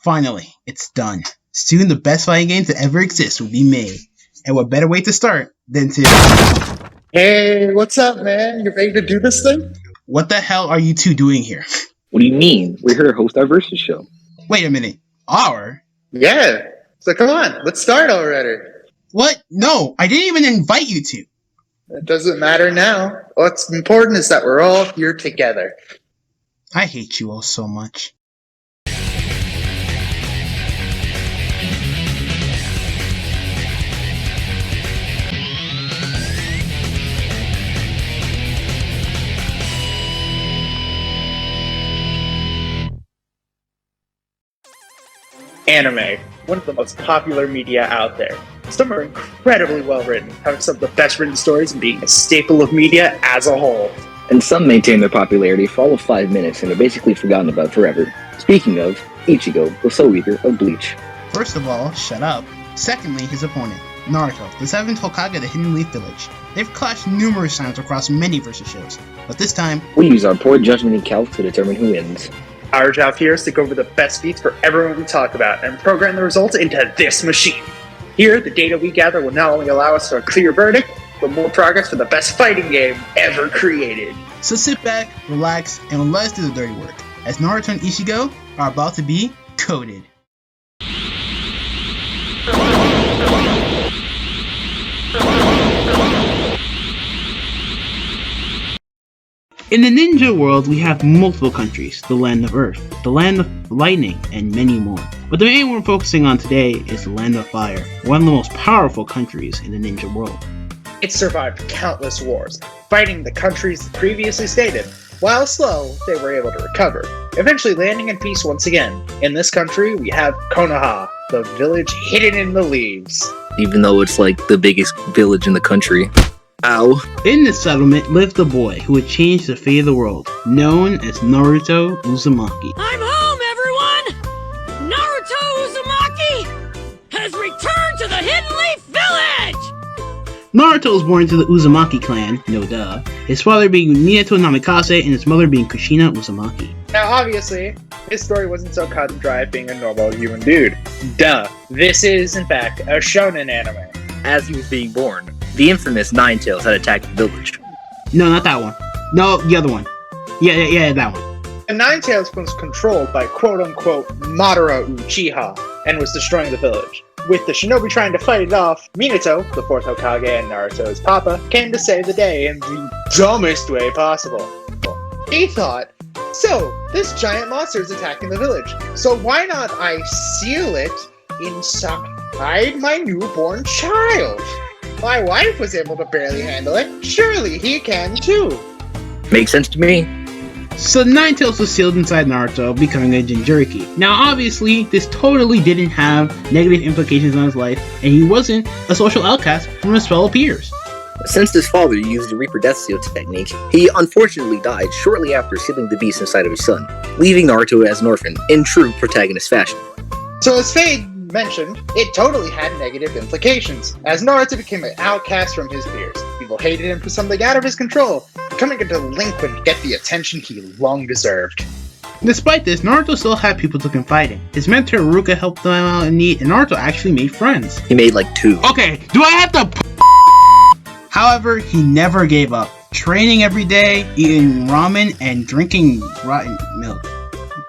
Finally, it's done. Soon the best fighting game to ever exist will be made. And what better way to start than to... Hey, what's up, man? You ready to do this thing? What the hell are you two doing here? What do you mean? We're here to host our versus show. Wait a minute. Our? Yeah. So come on, let's start already. What? No, I didn't even invite you to. It doesn't matter now. What's important is that we're all here together. I hate you all so much. Anime, one of the most popular media out there. Some are incredibly well written, having some of the best written stories and being a staple of media as a whole. And some maintain their popularity for all of 5 minutes and are basically forgotten about forever. Speaking of, Ichigo, the soul eater of Bleach. First of all, shut up. Secondly, his opponent, Naruto, the 7th Hokage of the Hidden Leaf Village. They've clashed numerous times across many versus shows, but this time, we use our poor judgment and calc to determine who wins. Our job here is to go over the best beats for everyone we talk about and program the results into this machine. Here, the data we gather will not only allow us for a clear verdict, but more progress for the best fighting game ever created. So sit back, relax, and let's do the dirty work, as Naruto and Ichigo are about to be coded. In the ninja world, we have multiple countries, the land of earth, the land of lightning, and many more. But the main we're focusing on today is the land of fire, one of the most powerful countries in the ninja world. It survived countless wars, fighting the countries previously stated. While slow, they were able to recover, eventually landing in peace once again. In this country, we have Konoha, the village hidden in the leaves. Even though it's like the biggest village in the country. Ow. In this settlement lived a boy who would change the fate of the world, known as Naruto Uzumaki. I'm home, everyone! Naruto Uzumaki has returned to the Hidden Leaf Village! Naruto was born into the Uzumaki clan, no duh, his father being Minato Namikaze and his mother being Kushina Uzumaki. Now obviously, his story wasn't so cut and dry being a normal human dude. Duh, this is in fact a shonen anime. As he was being born, the infamous Ninetales had attacked the village. No, not that one. No, the other one. Yeah, that one. The Ninetales was controlled by quote-unquote Madara Uchiha and was destroying the village. With the shinobi trying to fight it off, Minato, the 4th Hokage and Naruto's papa, came to save the day in the dumbest way possible. He thought, so, this giant monster is attacking the village, so why not I seal it inside my newborn child? My wife was able to barely handle it. Surely he can too. Makes sense to me. So Ninetales was sealed inside Naruto, becoming a Jinchuriki. Now obviously, this totally didn't have negative implications on his life, and he wasn't a social outcast from his fellow peers. Since his father used the Reaper Death Seal technique, he unfortunately died shortly after sealing the beast inside of his son, leaving Naruto as an orphan, in true protagonist fashion. So as Fade mentioned, it totally had negative implications, as Naruto became an outcast from his peers. People hated him for something out of his control, becoming a delinquent to get the attention he long deserved. Despite this, Naruto still had people to confide in. His mentor Ruka helped them out in need, and Naruto actually made friends. He made like 2. Okay, do I have to However, he never gave up, training every day, eating ramen, and drinking rotten milk.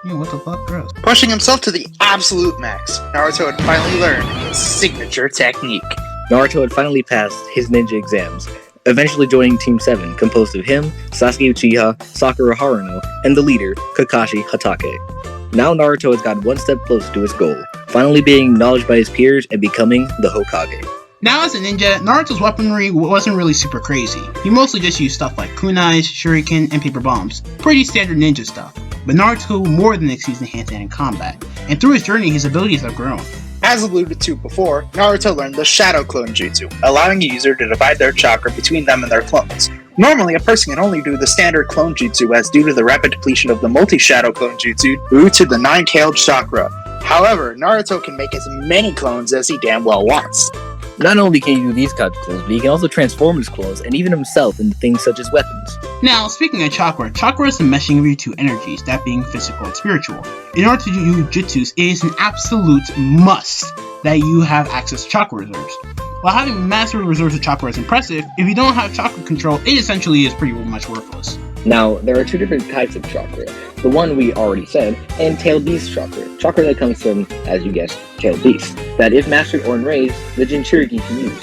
What the fuck, gross. Pushing himself to the absolute max, Naruto had finally learned his signature technique. Naruto had finally passed his ninja exams, eventually joining Team 7, composed of him, Sasuke Uchiha, Sakura Haruno, and the leader, Kakashi Hatake. Now Naruto has gotten one step closer to his goal, finally being acknowledged by his peers and becoming the Hokage. Now as a ninja, Naruto's weaponry wasn't really super crazy. He mostly just used stuff like kunais, shuriken, and paper bombs. Pretty standard ninja stuff. But Naruto more than exceeds in hand-to-hand combat, and through his journey his abilities have grown. As alluded to before, Naruto learned the Shadow Clone Jutsu, allowing a user to divide their chakra between them and their clones. Normally, a person can only do the standard Clone Jutsu, as due to the rapid depletion of the multi-Shadow Clone Jutsu due to the 9-tailed chakra. However, Naruto can make as many clones as he damn well wants. Not only can he do these types of clothes, but he can also transform his clothes and even himself into things such as weapons. Now, speaking of chakra, chakra is the meshing of your two energies, that being physical and spiritual. In order to do jutsus, it is an absolute must that you have access to chakra reserves. While having massive reserves of chakra is impressive, if you don't have chakra control, it essentially is pretty much worthless. Now, there are two different types of chakra. The one we already said, and tailed beast chakra. Chakra that comes from, as you guessed, tailed beast. That if mastered or enraged, the Jinchuriki can use.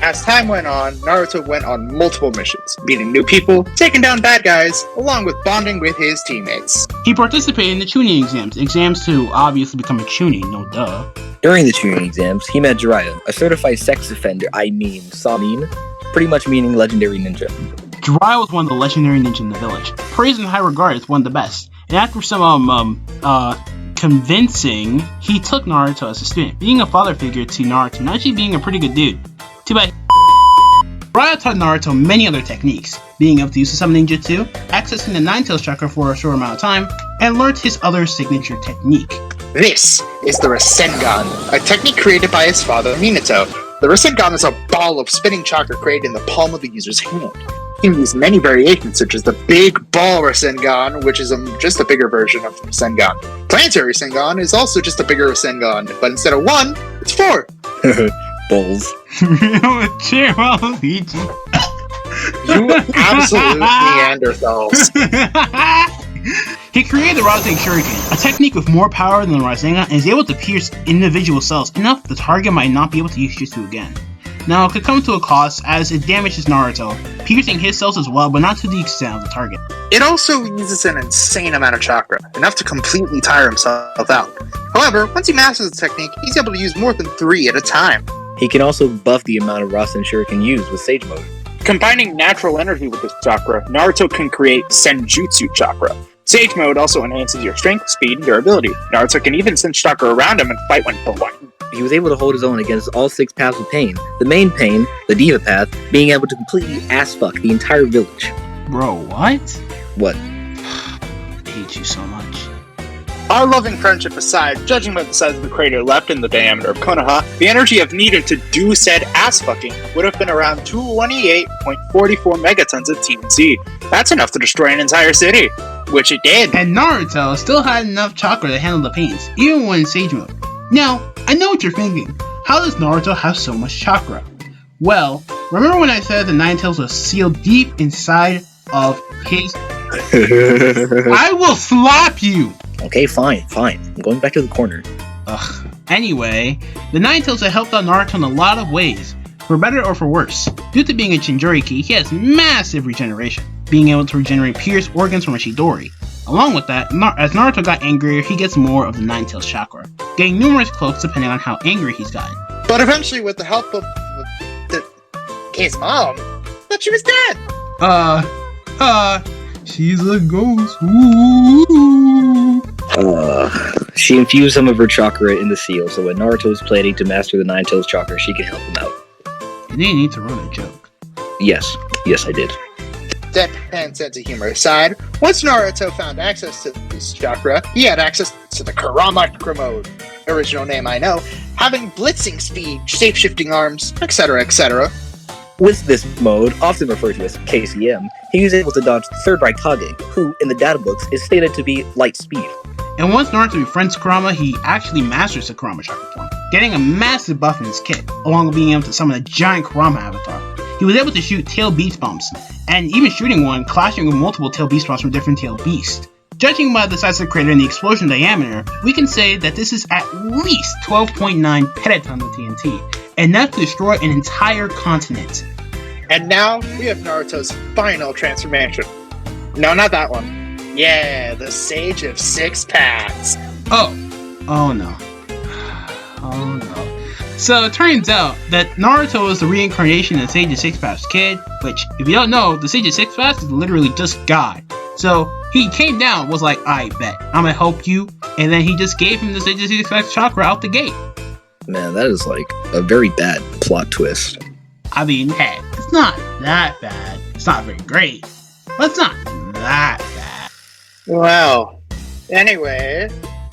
As time went on, Naruto went on multiple missions, meeting new people, taking down bad guys, along with bonding with his teammates. He participated in the Chunin exams to obviously become a Chunin, no duh. During the Chunin exams, he met Jiraiya, a certified sex offender, pretty much meaning legendary ninja. Jiraiya was one of the legendary ninja in the village, praised in high regard as one of the best, and after some convincing, he took Naruto as a student, being a father figure to Naruto and actually being a pretty good dude. Too bad. Jiraiya taught Naruto many other techniques, being able to use the summoning jutsu, accessing the Nine-Tails chakra for a short amount of time, and learned his other signature technique. This is the Rasengan, a technique created by his father Minato. The Rasengan is a ball of spinning chakra created in the palm of the user's hand. He can use many variations, such as the Big Ball Rasengan, which is just a bigger version of Rasengan. Planetary Rasengan is also just a bigger Rasengan, but instead of 1, it's 4. Balls. Cheer, Waluigi. You absolute Neanderthals. He created the Rasengan Shuriken, a technique with more power than the Rasengan, and is able to pierce individual cells enough the target might not be able to use jutsu again. Now, it could come to a cost as it damages Naruto, piercing his cells as well, but not to the extent of the target. It also uses an insane amount of chakra, enough to completely tire himself out. However, once he masters the technique, he's able to use more than 3 at a time. He can also buff the amount of Rasen Shuriken used with Sage Mode. Combining natural energy with this chakra, Naruto can create Senjutsu chakra. Sage Mode also enhances your strength, speed, and durability. Naruto can even sense chakra around him and fight when blank. He was able to hold his own against all 6 paths of pain. The main pain, the Diva path, being able to completely ass-fuck the entire village. Bro, what? What? I hate you so much. Our loving friendship aside, judging by the size of the crater left in the diameter of Konoha, the energy of needed to do said ass-fucking would have been around 228.44 megatons of TNT. That's enough to destroy an entire city, which it did. And Naruto still had enough chakra to handle the pains, even when in Sage Mode. Now, I know what you're thinking. How does Naruto have so much chakra? Well, remember when I said the Nine-Tails was sealed deep inside of his... I will slap you! Okay, fine. I'm going back to the corner. Ugh. Anyway, the Nine-Tails have helped out Naruto in a lot of ways, for better or for worse. Due to being a Jinchuriki, he has massive regeneration, being able to regenerate pierced organs from a Chidori. Along with that, as Naruto got angrier, he gets more of the Nine-Tails chakra, getting numerous cloaks depending on how angry he's gotten. But eventually, with the help of his mom, thought she was dead. She's a ghost. Ooh. She infused some of her chakra in the seal, so when Naruto was planning to master the Nine-Tails chakra, she could help him out. You didn't need to run a joke. Yes, I did. Deadpan sense of humor aside, once Naruto found access to this chakra, he had access to the Kurama mode. Original name I know, having blitzing speed, shape-shifting arms, etc., etc. With this mode, often referred to as KCM, he was able to dodge the third Raikage, who, in the data books, is stated to be light speed. And once Naruto befriends Kurama, he actually masters the Kurama chakra form, getting a massive buff in his kit, along with being able to summon a giant Kurama avatar. He was able to shoot tail beast bombs, and even shooting one, clashing with multiple tail beast bombs from different tail beasts. Judging by the size of the crater and the explosion diameter, we can say that this is at least 12.9 petatons of TNT, enough to destroy an entire continent. And now, we have Naruto's final transformation. No, not that one. Yeah, the Sage of Six Paths. Oh no. Oh no. So it turns out that Naruto is the reincarnation of the Sage of Six Paths kid, which, if you don't know, the Sage of Six Paths is literally just God. So he came down, was like, I bet, I'm gonna help you, and then he just gave him the Sage of Six Paths chakra out the gate. Man, that is like a very bad plot twist. I mean, hey, it's not that bad. It's not very great, but it's not that bad. Well, anyway,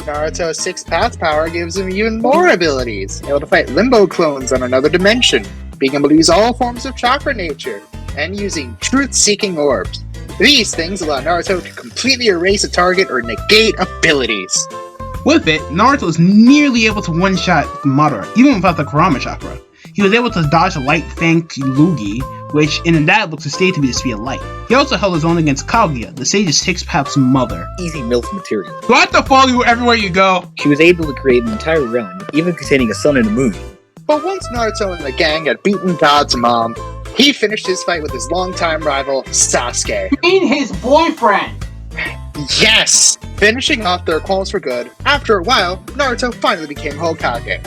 Naruto's 6th path power gives him even more abilities, able to fight limbo clones on another dimension, being able to use all forms of chakra nature, and using truth-seeking orbs. These things allow Naruto to completely erase a target or negate abilities. With it, Naruto was nearly able to one-shot Madara, even without the Kurama Chakra. He was able to dodge a Light Fang Lugi, which in that looks stated to be the speed of light. He also held his own against Kaguya, the sage's 6th path's mother. Easy MILF material. Do I have to follow you everywhere you go? She was able to create an entire realm, even containing a sun and a moon. But once Naruto and the gang had beaten God's mom, he finished his fight with his longtime rival, Sasuke. You mean his boyfriend? Yes! Finishing off their quarrels for good, after a while, Naruto finally became Hokage.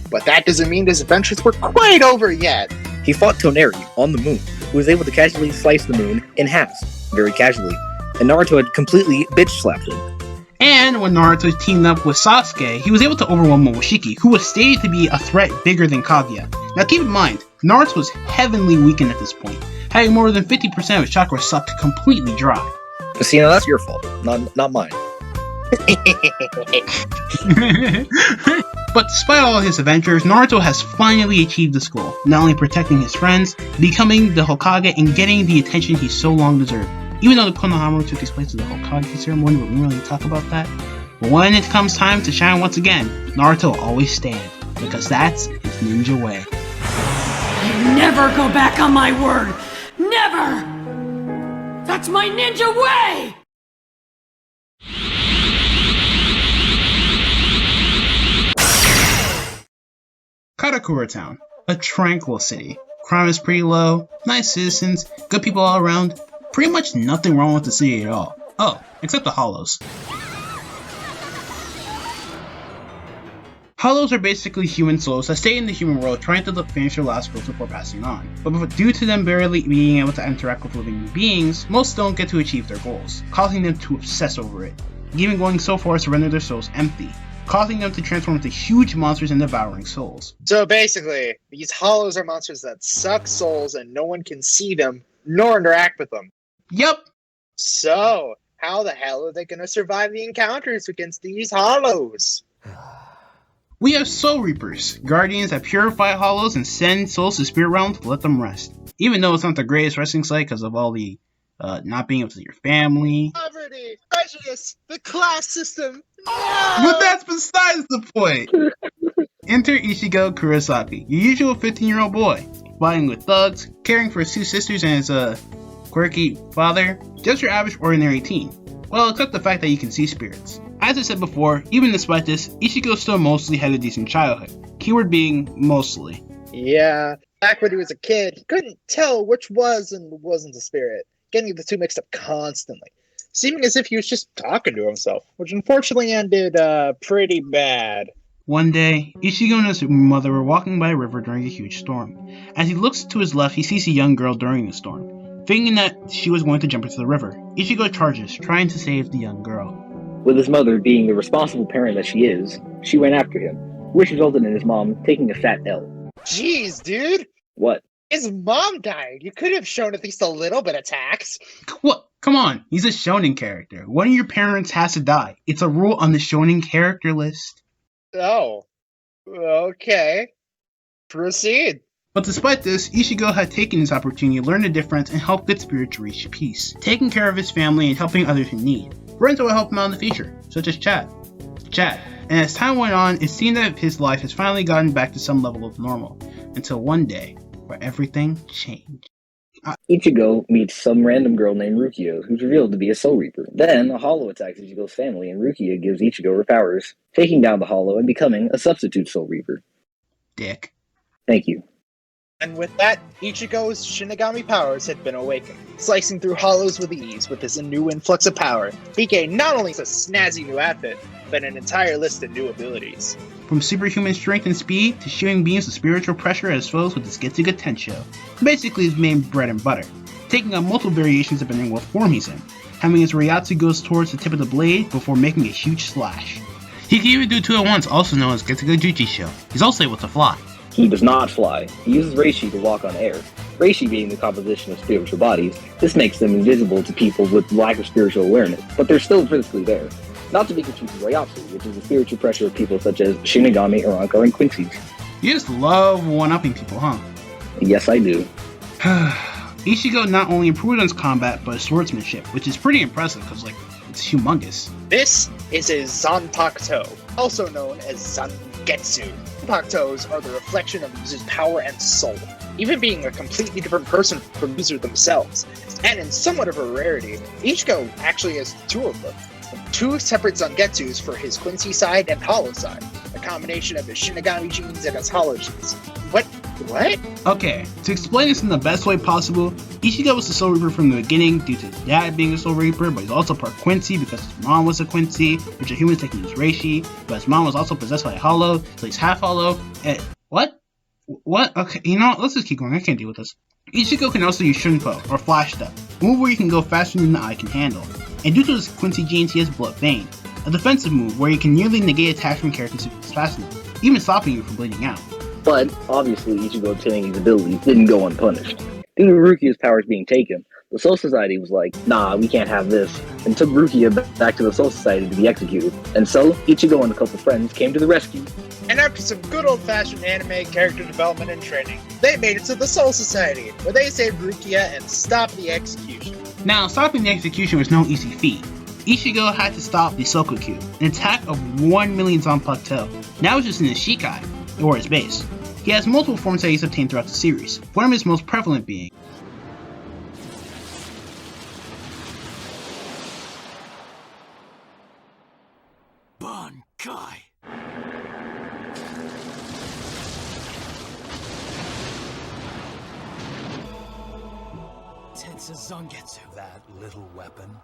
But that doesn't mean his adventures were quite over yet. He fought Toneri on the moon, who was able to casually slice the moon in half, very casually, and Naruto had completely bitch-slapped him. And when Naruto teamed up with Sasuke, he was able to overwhelm Momoshiki, who was stated to be a threat bigger than Kaguya. Now keep in mind, Naruto was heavily weakened at this point, having more than 50% of his chakra sucked completely dry. See, now that's your fault, not mine. But despite all his adventures, Naruto has finally achieved this goal, not only protecting his friends, becoming the Hokage, and getting the attention he so long deserved. Even though the Konohamaru took his place at the Hokage ceremony, but we don't really talk about that. But when it comes time to shine once again, Naruto will always stand, because that's his ninja way. I never go back on my word! Never! That's my ninja way! Karakura Town, a tranquil city. Crime is pretty low, nice citizens, good people all around, pretty much nothing wrong with the city at all. Oh, except the Hollows. Hollows are basically human souls that stay in the human world trying to finish their last goals before passing on. But due to them barely being able to interact with living beings, most don't get to achieve their goals, causing them to obsess over it, even going so far as to render their souls empty, causing them to transform into huge monsters and devouring souls. So basically, these hollows are monsters that suck souls and no one can see them nor interact with them. Yep! So, how the hell are they going to survive the encounters against these hollows? We have Soul Reapers, guardians that purify hollows and send souls to spirit realms to let them rest. Even though it's not the greatest resting site because of all the not being able to see your family. Poverty, prejudice, the class system. But that's besides the point! Enter Ichigo Kurosaki, your usual 15-year-old boy, fighting with thugs, caring for his 2 sisters and his quirky father, just your average ordinary teen. Well, except the fact that you can see spirits. As I said before, even despite this, Ichigo still mostly had a decent childhood. Keyword being mostly. Yeah, back when he was a kid, he couldn't tell which was and wasn't a spirit, getting the two mixed up constantly, seeming as if he was just talking to himself, which unfortunately ended pretty bad. One day, Ichigo and his mother were walking by a river during a huge storm. As he looks to his left, he sees a young girl during the storm. Thinking that she was going to jump into the river, Ichigo charges, trying to save the young girl. With his mother being the responsible parent that she is, she ran after him, which resulted in his mom taking a fat L. Jeez, dude! What? His mom died! You could have shown at least a little bit of tax! What? Come on, he's a shonen character. One of your parents has to die. It's a rule on the shonen character list. Oh. Okay. Proceed. But despite this, Ichigo had taken this opportunity to learn the difference and help good spirits reach peace, taking care of his family and helping others in need. Friends will help him out in the future, such as Chad. And as time went on, it seemed that his life has finally gotten back to some level of normal, until one day, where everything changed. Ichigo meets some random girl named Rukia, who's revealed to be a Soul Reaper. Then, a Hollow attacks Ichigo's family, and Rukia gives Ichigo her powers, taking down the Hollow and becoming a substitute Soul Reaper. Dick. Thank you. And with that, Ichigo's Shinigami powers had been awakened, slicing through hollows with ease with this new influx of power. He gained not only a snazzy new outfit, but an entire list of new abilities. From superhuman strength and speed to shooting beams of spiritual pressure at his foes with his Getsuga Tensho. Basically his main bread and butter, taking on multiple variations depending on what form he's in. Having his Ryatsu goes towards the tip of the blade before making a huge slash. He can even do 2 at once, also known as Getsuga Jujisho. He's also able to fly. He does not fly. He uses Reishi to walk on air. Reishi being the composition of spiritual bodies, this makes them invisible to people with lack of spiritual awareness, but they're still physically there. Not to be confused with Oyatsu, which is the spiritual pressure of people such as Shinigami, Aranko, and Quincy. You just love one-upping people, huh? Yes, I do. Ichigo not only improved on his combat, but his swordsmanship, which is pretty impressive because, like, it's humongous. This is a Zanpakuto, also known as Zangetsu. Zanpakutos are the reflection of the user's power and soul, even being a completely different person from the user themselves. And in somewhat of a rarity, Ichigo actually has two of them. Two separate Zangetsus for his Quincy side and Hollow side, a combination of his Shinigami genes and his Hollow genes. What? Okay, to explain this in the best way possible, Ichigo was the Soul Reaper from the beginning due to his dad being a Soul Reaper, but he's also part Quincy because his mom was a Quincy, which are humans taking his Reishi, but his mom was also possessed by a Hollow, so he's half Hollow, and what? Okay, you know what, let's just keep going, I can't deal with this. Ichigo can also use Shunpo, or Flash Step, a move where he can go faster than the eye can handle, and due to his Quincy genes he has Blood Bane, a defensive move where he can nearly negate attacks from characters who is fast enough, even stopping you from bleeding out. But, obviously, Ichigo obtaining these abilities didn't go unpunished. Due to Rukia's powers being taken, the Soul Society was like, nah, we can't have this, and took Rukia back to the Soul Society to be executed. And so, Ichigo and a couple friends came to the rescue. And after some good old-fashioned anime character development and training, they made it to the Soul Society, where they saved Rukia and stopped the execution. Now, stopping the execution was no easy feat. Ichigo had to stop the Sokoku, an attack of 1 million Zanpakuto. Now it's just in his Shikai, or his base. He has multiple forms that he's obtained throughout the series, one of his most prevalent being Bankai. Tensa Zangetsu. That little weapon,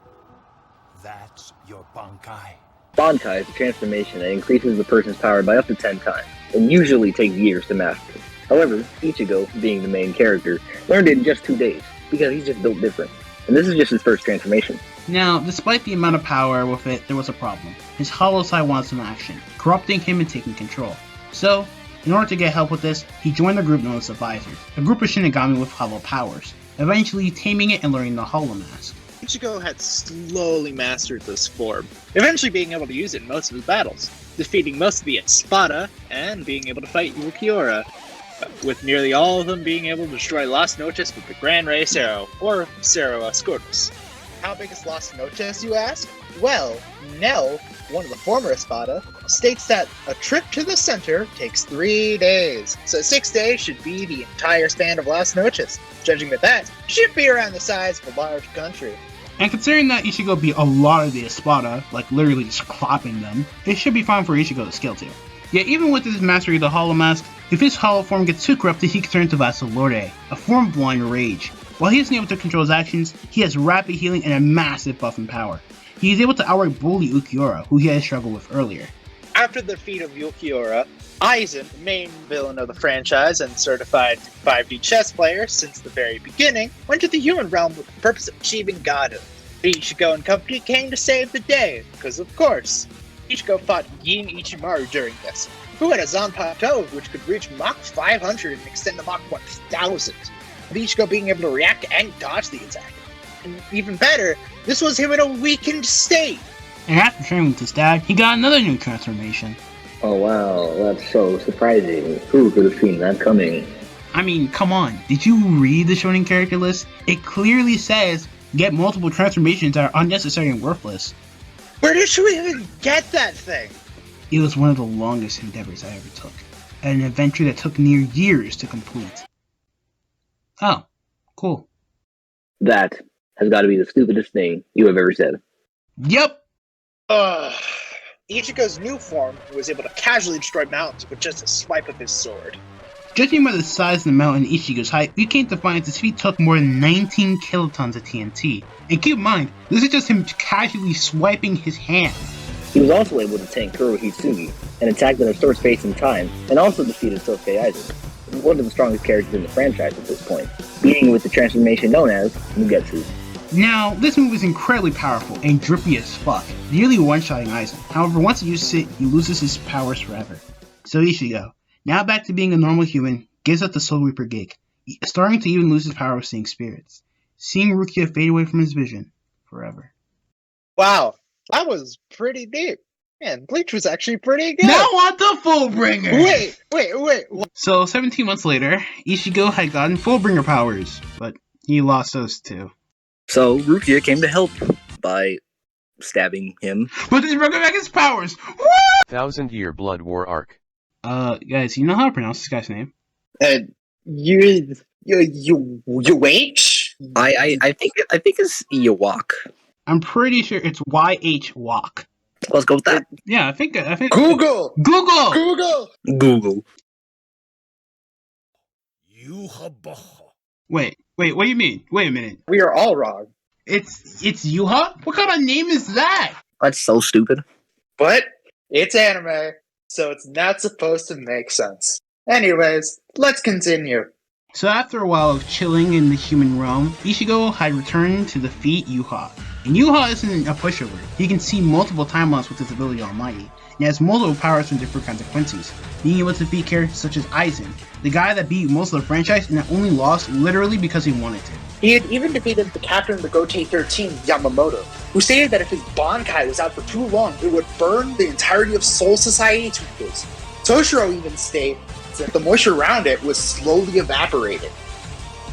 that's your Bankai. Bankai is a transformation that increases the person's power by up to 10 times, and usually takes years to master. However, Ichigo, being the main character, learned it in just 2 days, because he's just built different. And this is just his first transformation. Now, despite the amount of power with it, there was a problem. His Hollow side wanted some action, corrupting him and taking control. So, in order to get help with this, he joined the group known as Advisors, a group of Shinigami with Hollow powers, eventually taming it and learning the Hollow Mask. Ichigo had slowly mastered this form, eventually being able to use it in most of his battles, defeating most of the Espada and being able to fight Ulquiorra, with nearly all of them being able to destroy Las Noches with the Gran Rey Cerro, or Cerro Oscuros. How big is Las Noches, you ask? Well, Nell, one of the former Espada, states that a trip to the center takes 3 days, so 6 days should be the entire span of Las Noches. Judging by that, should be around the size of a large country. And considering that Ichigo beat a lot of the Espada, like literally just clopping them, it should be fine for Ichigo to scale to. Yet even with his mastery of the Hollow Mask, if his Hollow form gets too corrupted, he can turn into Vassal Lorde, a form of blind rage. While he isn't able to control his actions, he has rapid healing and a massive buff in power. He is able to outright bully Ulquiorra, who he had struggled with earlier. After the defeat of Ulquiorra, Aizen, the main villain of the franchise and certified 5D chess player since the very beginning, went to the human realm with the purpose of achieving godhood. Ichigo and company came to save the day, because of course, Ichigo fought Yin Ichimaru during this, who had a Zanpakuto which could reach Mach 500 and extend to Mach 1000, with Ichigo being able to react and dodge the attack. And even better, this was him in a weakened state. And after training with his dad, he got another new transformation. Oh wow, that's so surprising. Who could have seen that coming? I mean, come on, did you read the Shonen character list? It clearly says, get multiple transformations that are unnecessary and worthless. Where did you even get that thing? It was one of the longest endeavors I ever took, and an adventure that took near years to complete. Oh, cool. That has got to be the stupidest thing you have ever said. Yep! Ichigo's new form was able to casually destroy mountains with just a swipe of his sword. Judging by the size of the mountain and Ichigo's height, we came to find that this feat took more than 19 kilotons of TNT. And keep in mind, this is just him casually swiping his hand. He was also able to tank Kuro Hitsugi, an attack that restores space and time, and also defeated Sosuke Aizen, one of the strongest characters in the franchise at this point, beating with the transformation known as Mugetsu. Now, this move is incredibly powerful and drippy as fuck, nearly one-shotting Aizen. However, once he uses it, he loses his powers forever. So Ichigo, now back to being a normal human, gives up the Soul Reaper gig, starting to even lose his power of seeing spirits, seeing Rukia fade away from his vision forever. Wow, That was pretty deep. Man, Bleach was actually pretty good. Now on the Fullbringer! Wait. So, 17 months later, Ichigo had gotten Fullbringer powers, but he lost those too. So Rukia came to help by stabbing him. But then he brought back his powers! Woo! 1000-year blood war arc. Guys, you know how to pronounce this guy's name? You wait? I think it's Yawak. I'm pretty sure it's YH Walk. Let's go with that. Yeah, I think. Google! Google! Google. Wait, what do you mean? Wait a minute. We are all wrong. It's Yuha? What kind of name is that? That's so stupid. But it's anime, so it's not supposed to make sense. Anyways, let's continue. So after a while of chilling in the human realm, Ichigo had returned to defeat Yuha. And Yuha isn't a pushover. He can see multiple timelines with his ability Almighty, and he has multiple powers from different consequences, being able to defeat characters such as Aizen, the guy that beat most of the franchise and that only lost literally because he wanted to. He had even defeated the captain of the Gotei 13, Yamamoto, who stated that if his Bankai was out for too long, it would burn the entirety of Soul Society to his. Toshiro even states that the moisture around it was slowly evaporating.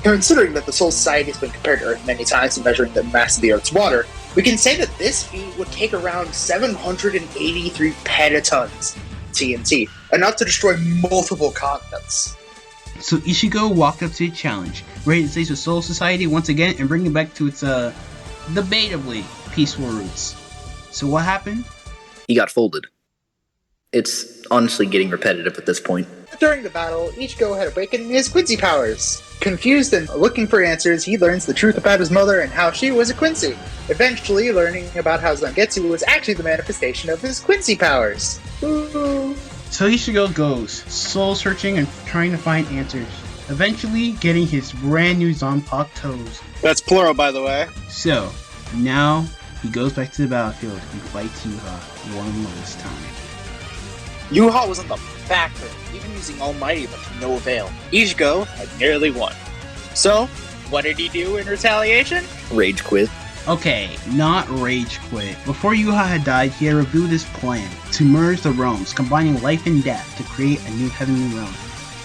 Considering that the Soul Society has been compared to Earth many times in measuring the mass of the Earth's water, we can say that this feat would take around 783 petatons TNT, enough to destroy multiple continents. So Ichigo walked up to the challenge, ready to save the Soul Society once again and bring it back to its, debatably peaceful roots. So what happened? He got folded. It's honestly getting repetitive at this point. During the battle, Ichigo had awakened his Quincy powers. Confused and looking for answers, he learns the truth about his mother and how she was a Quincy, eventually learning about how Zangetsu was actually the manifestation of his Quincy powers. Ooh. So Ichigo goes, soul searching and trying to find answers, eventually getting his brand new Zanpakuto toes. That's plural, by the way. So, now he goes back to the battlefield and fights Yuha one last time. Yuha was on the back foot, even using Almighty but to no avail. Ichigo had nearly won. So, what did he do in retaliation? Rage quit. Okay, not rage quit. Before Yuha had died, he had reviewed his plan to merge the realms, combining life and death to create a new heavenly realm.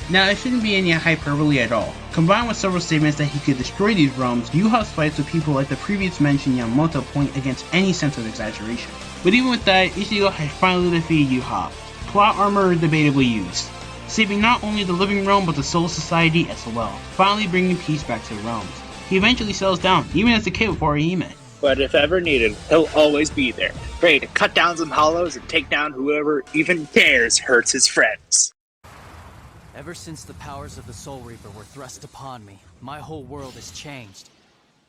Now, it shouldn't be any hyperbole at all. Combined with several statements that he could destroy these realms, Yuha's fights with people like the previous mentioned Yamamoto point against any sense of exaggeration. But even with that, Ichigo had finally defeated Yuha. Plot armor debatably used, saving not only the living realm but the Soul Society as well, finally bringing peace back to the realms. He eventually settles down, even as a kid before Hime. But if ever needed, he'll always be there, ready to cut down some hollows and take down whoever even dares hurts his friends. Ever since the powers of the Soul Reaper were thrust upon me, my whole world has changed.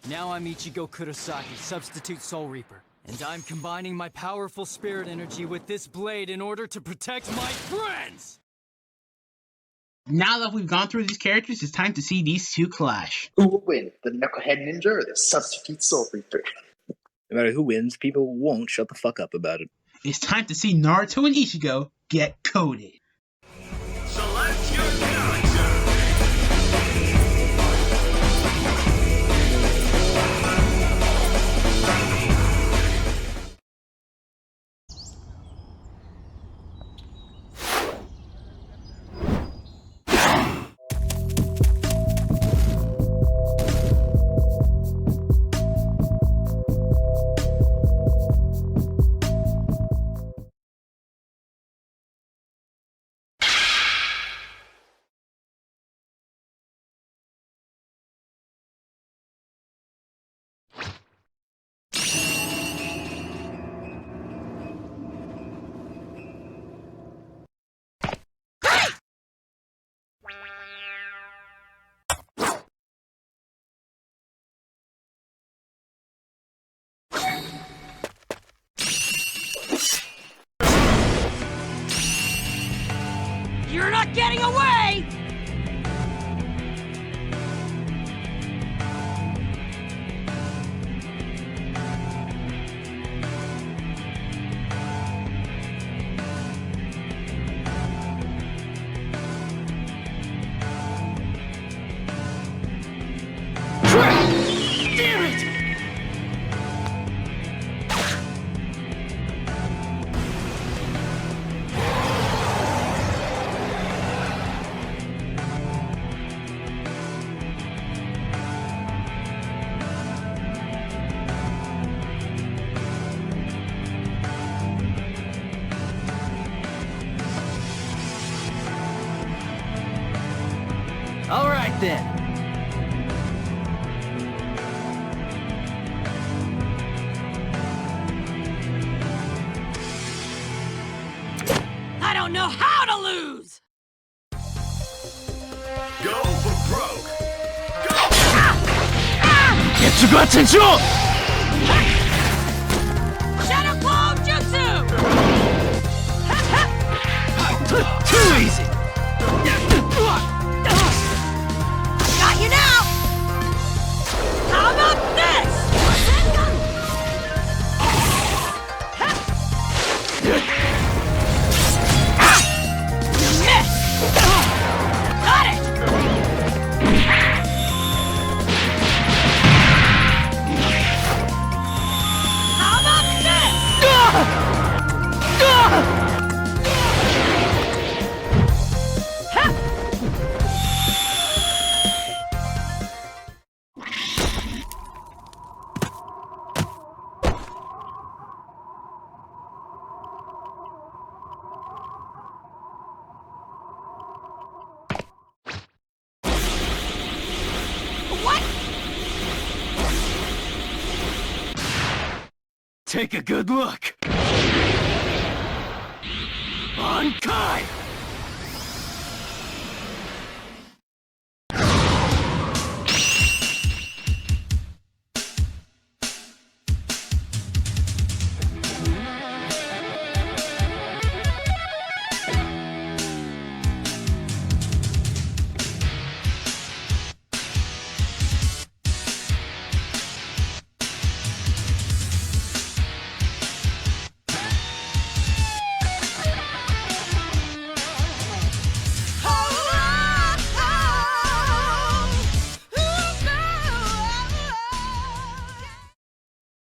Now I'm Ichigo Kurosaki, substitute Soul Reaper, and I'm combining my powerful spirit energy with this blade in order to protect my friends! Now that we've gone through these characters, it's time to see these two clash. Who will win, the Knucklehead Ninja or the substitute Soul Reaper? No matter who wins, people won't shut the fuck up about it. It's time to see Naruto and Ichigo get coded. Select your character. You're not getting away! Damn it! within. I don't know how to lose! Go for broke! Shadow Claw Jutsu! Too easy! Got you now! How about this? You missed! Got it! How about this? What? Take a good look. Bankai!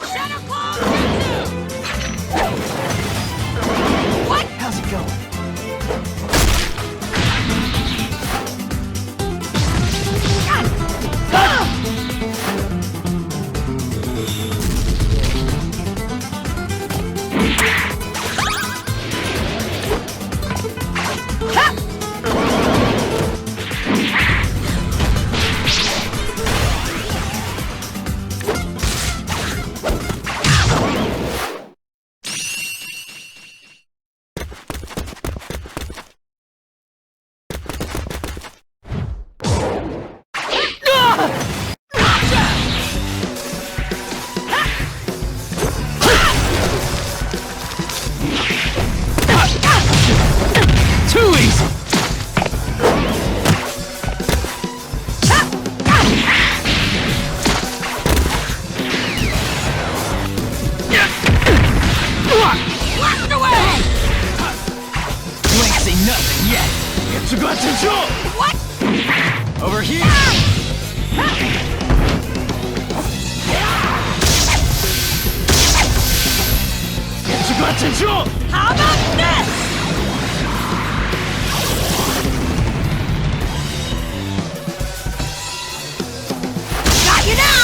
Shadow Claw Jutsu! What? How's it going? Too easy! Blast away! You ain't seen nothing yet! What? Over here! How about this? Got you now!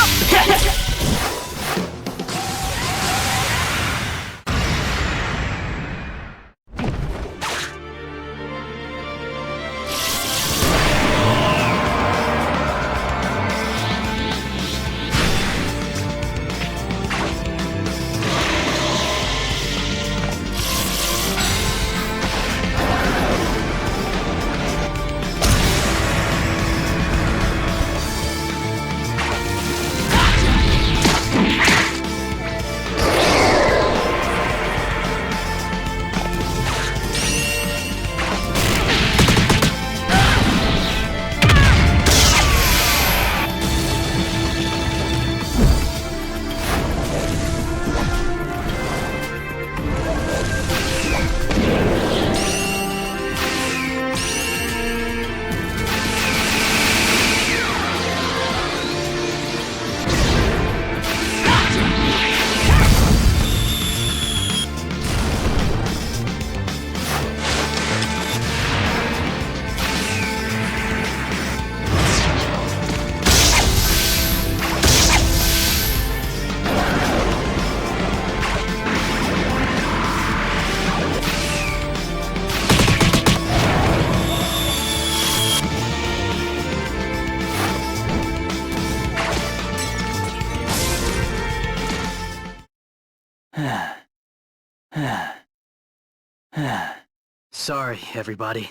Sorry, everybody.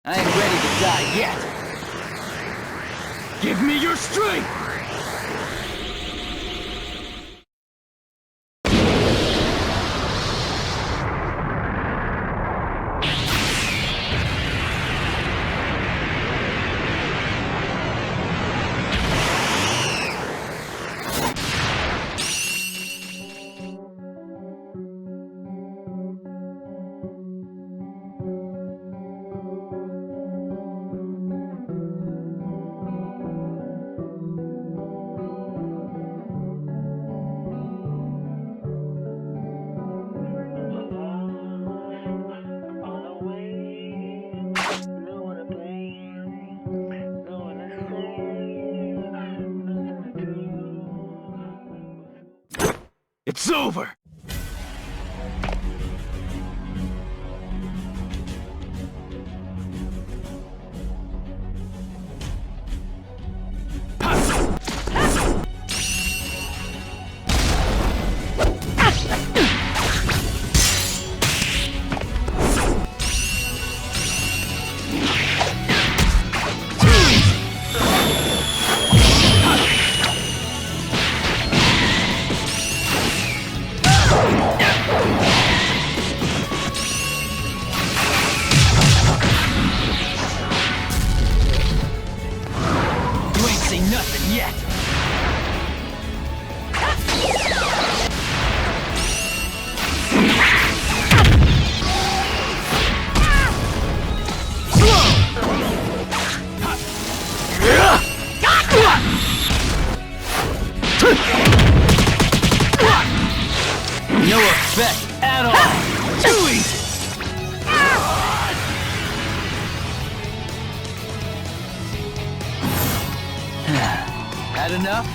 I ain't ready to die yet! Give me your strength! It's over! Nothing yet! No effect at all! Too easy! Had enough?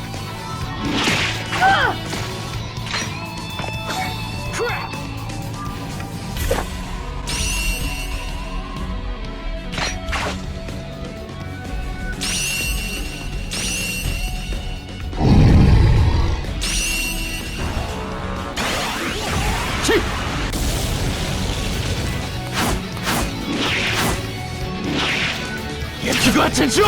Crap! Ichigo attention!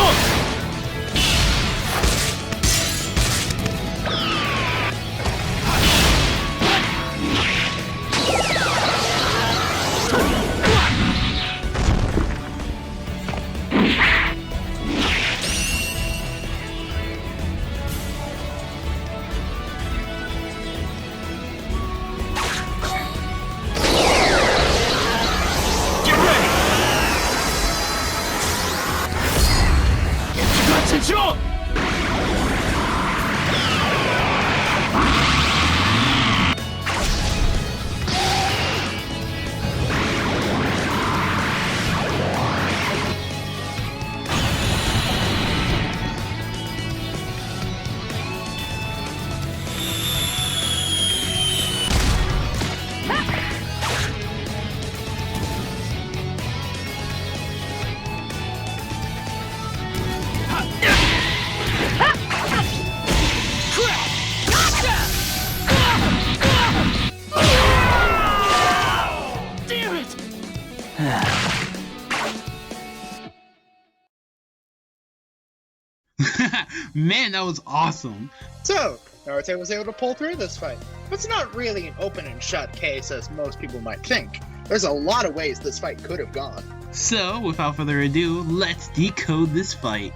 Man, that was awesome. So, Naruto was able to pull through this fight. But it's not really an open and shut case as most people might think. There's a lot of ways this fight could have gone. So, without further ado, let's decode this fight.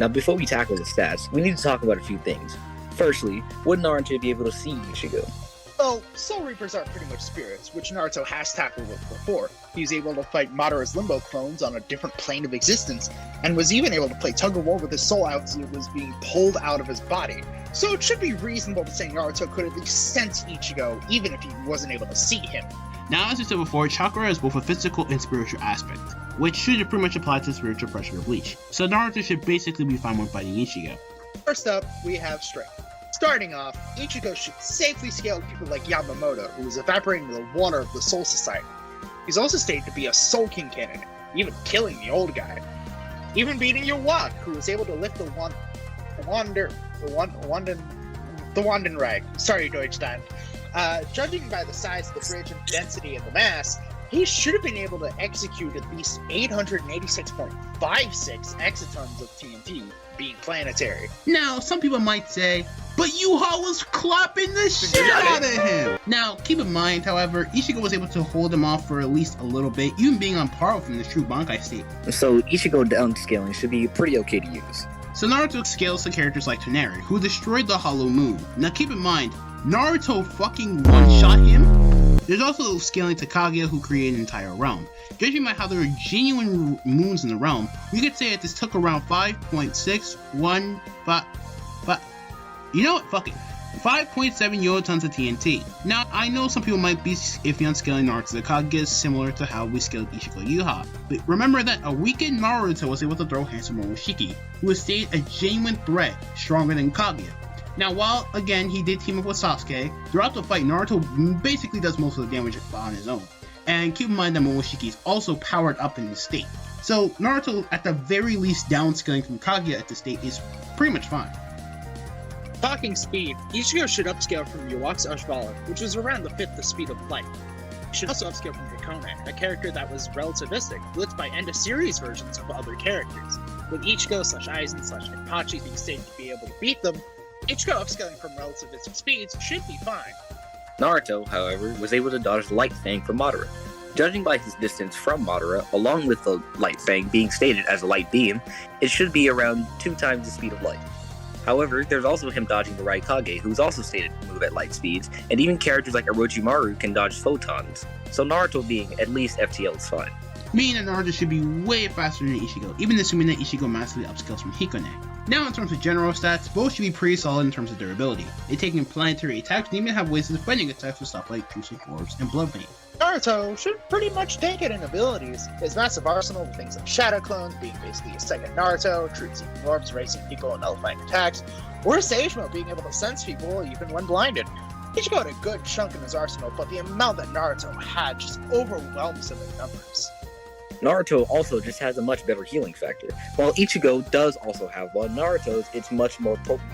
Now, before we tackle the stats, we need to talk about a few things. Firstly, would Naruto be able to see Ichigo? Well, Soul Reapers are pretty much spirits, which Naruto has tackled with before. He was able to fight Madara's Limbo clones on a different plane of existence, and was even able to play tug-of-war with his soul as it was being pulled out of his body. So it should be reasonable to say Naruto could at least sense Ichigo, even if he wasn't able to see him. Now, as I said before, Chakra has both a physical and spiritual aspect, which should pretty much apply to spiritual pressure of Bleach. So Naruto should basically be fine when fighting Ichigo. First up, we have strength. Starting off, Ichigo should safely scale people like Yamamoto, who is evaporating the water of the Soul Society. He's also stated to be a Soul King candidate, even killing the old guy. Even beating Yawak, who was able to lift the the Wandenreich. Sorry, Deutschland. Judging by the size of the bridge and density of the mass, he should have been able to execute at least 886.56 exatons of TNT, being planetary. Now, some people might say, but Yuha was clapping the shit out of him! Now, keep in mind, however, Ichigo was able to hold him off for at least a little bit, even being on par from the true Bankai state. So Ichigo downscaling should be pretty okay to use. So Naruto scales to characters like Toneri, who destroyed the Hollow Moon. Now keep in mind, Naruto fucking one-shot him. There's also scaling to Kaguya, who created an entire realm. Judging by how there are genuine moons in the realm, we could say that this took around 5.61, but you know what? Fuck it. 5.7 kilotons of TNT. Now, I know some people might be iffy on scaling Naruto to Kaguya, similar to how we scaled Ichigo Yuha, but remember that a weakened Naruto was able to throw handsome Momoshiki, who has stayed a genuine threat, stronger than Kaguya. Now, while, again, he did team up with Sasuke, throughout the fight, Naruto basically does most of the damage on his own. And keep in mind that Momoshiki is also powered up in this state. So, Naruto, at the very least, downscaling from Kaguya at this state is pretty much fine. Talking speed, Ichigo should upscale from Yawak's Ashvala, which was around the fifth the speed of light. He should also upscale from Hikone, a character that was relativistic, blitzed by end-of-series versions of other characters. With Ichigo/Aizen/Itachi being stated to be able to beat them, Ichigo upscaling from relativistic speeds should be fine. Naruto, however, was able to dodge Light Fang from Madara. Judging by his distance from Madara, along with the Light Fang being stated as a light beam, it should be around 2 times the speed of light. However, there's also him dodging the Raikage, who's also stated to move at light speeds, and even characters like Orochimaru can dodge photons, so Naruto being at least FTL is fine. Meaning that Naruto should be way faster than Ichigo, even assuming that Ichigo massively upscales from Hikone. Now in terms of general stats, both should be pretty solid in terms of durability. They take in planetary attacks and even have ways of defending attacks with stuff like Truce of Orbs and Blood Vein. Naruto should pretty much take it in abilities. His massive arsenal with things like Shadow Clones being basically a second Naruto, Truce-seeking Orbs, racing people, and nullifying attacks, or Sage Mode being able to sense people even when blinded. Ichigo had a good chunk in his arsenal, but the amount that Naruto had just overwhelms him in numbers. Naruto also just has a much better healing factor. While Ichigo does also have one, Naruto's it's much more potent.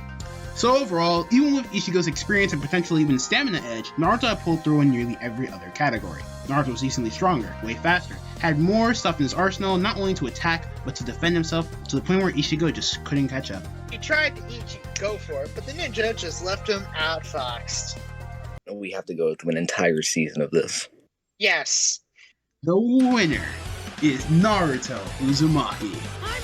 So overall, even with Ichigo's experience and potentially even stamina edge, Naruto had pulled through in nearly every other category. Naruto was decently stronger, way faster, had more stuff in his arsenal not only to attack, but to defend himself, to the point where Ichigo just couldn't catch up. He tried to go for it, but the ninja just left him outfoxed. We have to go through an entire season of this. Yes. The winner is Naruto Uzumaki. I'm